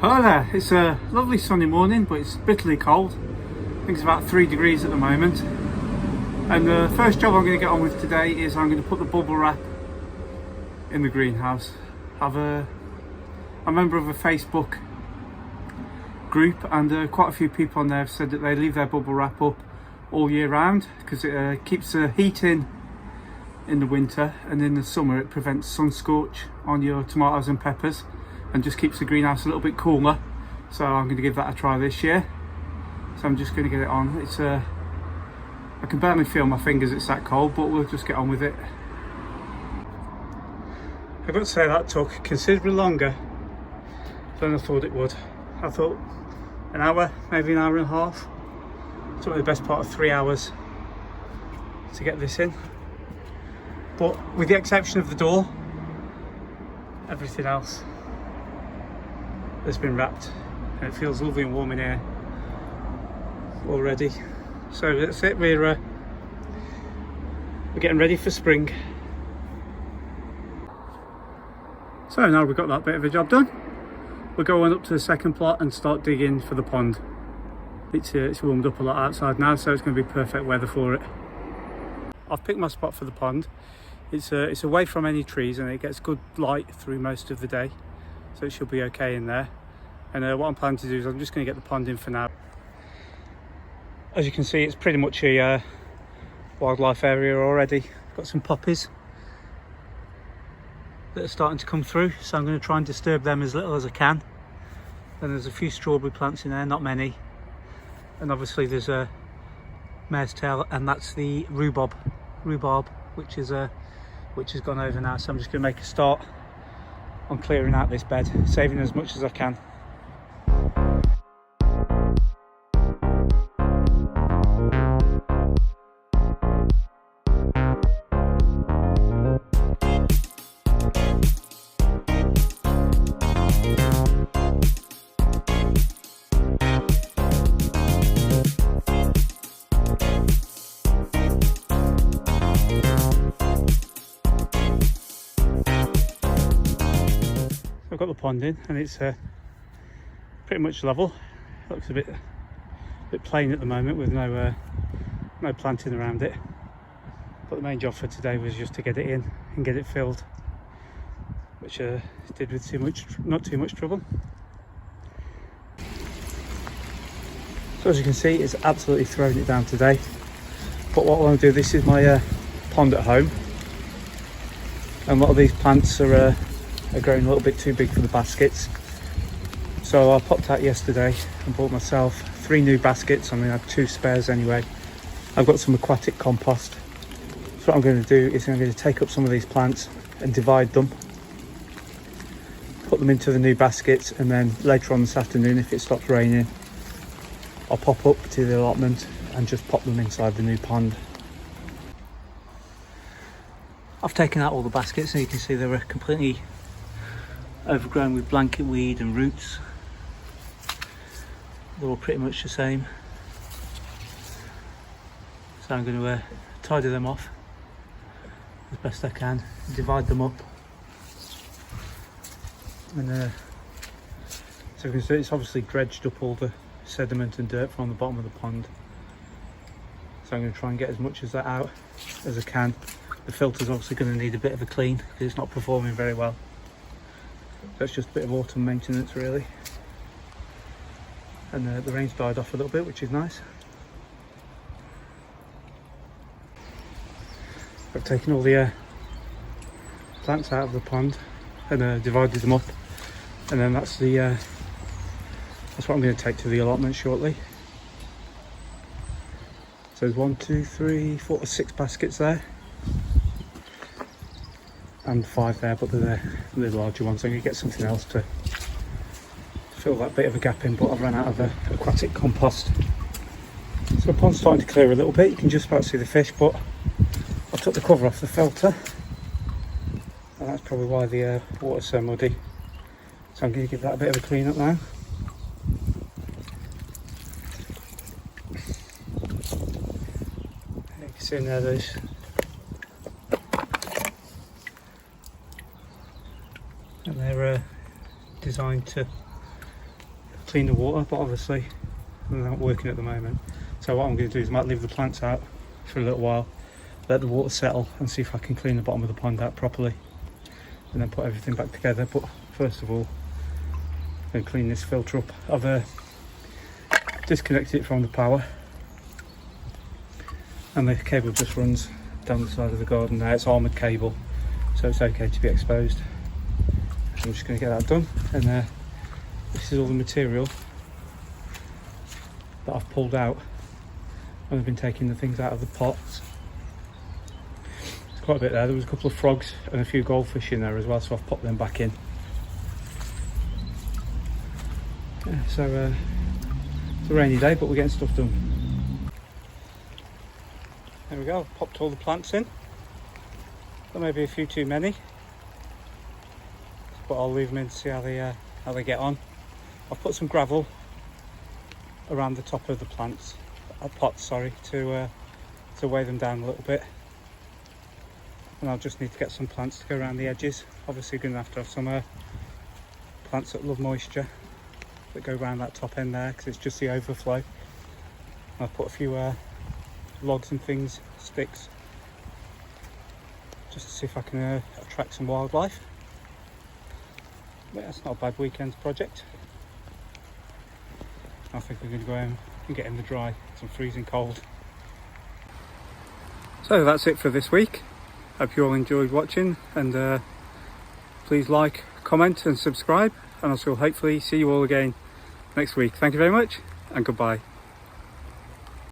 Hello there, it's a lovely sunny morning but it's bitterly cold. I think it's about 3 degrees at the moment. And the first job I'm going to get on with today is I'm going to put the bubble wrap in the greenhouse. I'm a member of a Facebook group and quite a few people on there have said that they leave their bubble wrap up all year round because it keeps the heat in the winter, and in the summer it prevents sun scorch on your tomatoes and peppers and just keeps the greenhouse a little bit cooler. So I'm going to give that a try this year. So I'm just going to get it on. It's I can barely feel my fingers, it's that cold, but we'll just get on with it. I've got to say that took considerably longer than I thought it would. I thought an hour, maybe an hour and a half. It took me the best part of 3 hours to get this in. But with the exception of the door, everything else has been wrapped, and it feels lovely and warm in here already. So that's it, we're getting ready for spring. So now we've got that bit of a job done, we're going up to the second plot and start digging for the pond. It's warmed up a lot outside now, so it's going to be perfect weather for it. I've picked my spot for the pond. It's away from any trees and it gets good light through most of the day, so it should be okay in there. And what I'm planning to do is I'm just going to get the pond in for now. As you can see, it's pretty much a wildlife area already. Got some poppies that are starting to come through, so I'm going to try and disturb them as little as I can. And there's a few strawberry plants in there, not many. And obviously there's a mare's tail, and that's the rhubarb, which has gone over now. So I'm just going to make a start on clearing out this bed, saving as much as I can. I've got the pond in and it's pretty much level. It looks a bit plain at the moment with no planting around it. But the main job for today was just to get it in and get it filled, which I did with not too much trouble. So as you can see, it's absolutely thrown it down today. But what I want to do, this is my pond at home, and a lot of these plants are growing a little bit too big for the baskets. So I popped out yesterday and bought myself 3 new baskets. I mean, I had 2 spares anyway. I've got some aquatic compost. So what I'm going to do is I'm going to take up some of these plants and divide them, put them into the new baskets, and then later on this afternoon, if it stops raining, I'll pop up to the allotment and just pop them inside the new pond. I've taken out all the baskets and you can see they were completely overgrown with blanket weed and roots. They're all pretty much the same. So I'm going to tidy them off as best I can, divide them up, and so you can see it's obviously dredged up all the sediment and dirt from the bottom of the pond. So I'm going to try and get as much of that out as I can. The filter's obviously going to need a bit of a clean because it's not performing very well. So it's just a bit of autumn maintenance really. And the rain's died off a little bit, which is nice. I've taken all the plants out of the pond and divided them up, and then that's what I'm going to take to the allotment shortly. So there's 1, 2, 3, 4, 6 baskets there, and 5 there, but they're the larger ones. I'm going to get something else to fill that bit of a gap in, but I've run out of aquatic compost. So the pond's starting to clear a little bit. You can just about see the fish, but I took the cover off the filter, and that's probably why the water's so muddy. So I'm going to give that a bit of a clean up now. You can see in there those and they're designed to clean the water, but obviously they're not working at the moment. So what I'm going to do is I might leave the plants out for a little while, let the water settle, and see if I can clean the bottom of the pond out properly, and then put everything back together. But first of all, I'm going to clean this filter up. I've disconnected it from the power, and the cable just runs down the side of the garden there. It's armoured cable, so it's okay to be exposed. I'm just going to get that done, and this is all the material that I've pulled out when I've been taking the things out of the pots. There's quite a bit there. There was a couple of frogs and a few goldfish in there as well, so I've popped them back in. Yeah, so it's a rainy day, but we're getting stuff done. There we go, I've popped all the plants in. There may be a few too many, but I'll leave them in to see how they get on. I've put some gravel around the top of the pots, to weigh them down a little bit. And I'll just need to get some plants to go around the edges. Obviously going to have some plants that love moisture that go around that top end there, because it's just the overflow. I've put a few logs and things, sticks, just to see if I can attract some wildlife. But that's not a bad weekend project. I think we're going to go home and get in the dry. It's freezing cold. So that's it for this week. Hope you all enjoyed watching, and please like, comment and subscribe, and I shall hopefully see you all again next week. Thank you very much, and goodbye.